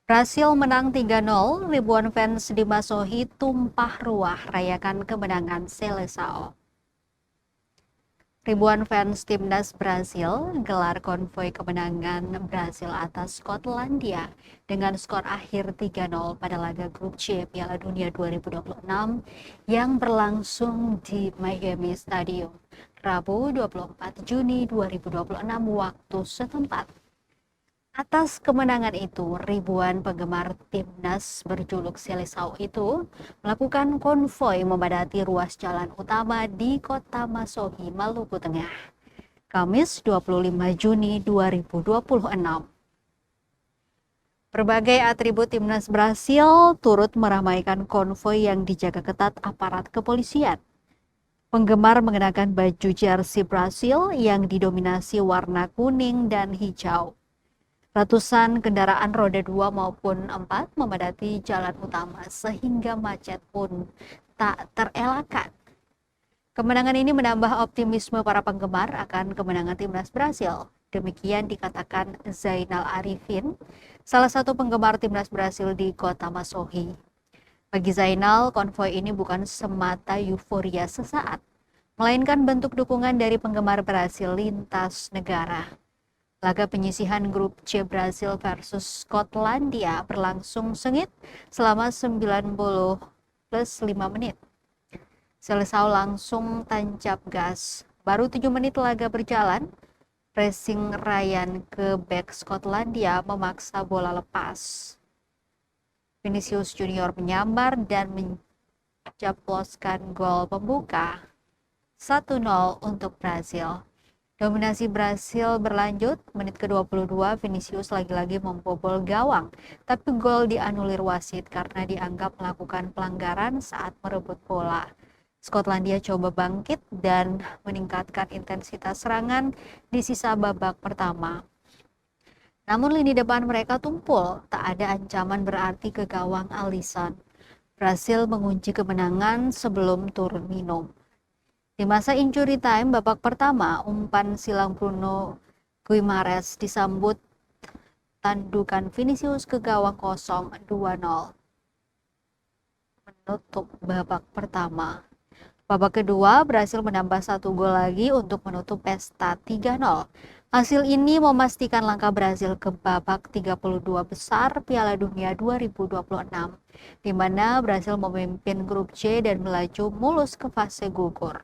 Brasil menang 3-0, ribuan fans di Masohi tumpah ruah rayakan kemenangan Seleção. Ribuan fans timnas Brasil gelar konvoi kemenangan Brasil atas Skotlandia dengan skor akhir 3-0 pada laga grup C Piala Dunia 2026 yang berlangsung di Miami Stadium, Rabu 24 Juni 2026 waktu setempat. Atas kemenangan itu, ribuan penggemar timnas berjuluk Seleção itu melakukan konvoi memadati ruas jalan utama di kota Masohi, Maluku Tengah, Kamis 25 Juni 2026. Berbagai atribut timnas Brasil turut meramaikan konvoi yang dijaga ketat aparat kepolisian. Penggemar mengenakan baju jersey Brasil yang didominasi warna kuning dan hijau. Ratusan kendaraan roda 2 maupun 4 memadati jalan utama sehingga macet pun tak terelakkan. Kemenangan ini menambah optimisme para penggemar akan kemenangan timnas Brasil. Demikian dikatakan Zainal Arifin, salah satu penggemar timnas Brasil di kota Masohi. Bagi Zainal, konvoi ini bukan semata euforia sesaat, melainkan bentuk dukungan dari penggemar Brasil lintas negara. Laga penyisihan grup C Brasil versus Skotlandia berlangsung sengit selama 90 plus 5 menit. Seleção langsung tancap gas. Baru 7 menit laga berjalan, pressing Ryan ke bek Skotlandia memaksa bola lepas. Vinicius Junior menyambar dan menjebloskan gol pembuka 1-0 untuk Brasil. Dominasi Brasil berlanjut, menit ke-22 Vinicius lagi-lagi membobol gawang, tapi gol dianulir wasit karena dianggap melakukan pelanggaran saat merebut bola. Skotlandia coba bangkit dan meningkatkan intensitas serangan di sisa babak pertama. Namun lini depan mereka tumpul, tak ada ancaman berarti ke gawang Alisson. Brasil mengunci kemenangan sebelum turun minum. Di masa injury time babak pertama, umpan silang Bruno Guimaraes disambut tandukan Vinicius ke gawang kosong 2-0. Menutup babak pertama. Babak kedua, Brasil menambah 1 gol lagi untuk menutup pesta 3-0. Hasil ini memastikan langkah Brasil ke babak 32 besar Piala Dunia 2026, di mana Brasil memimpin grup C dan melaju mulus ke fase gugur.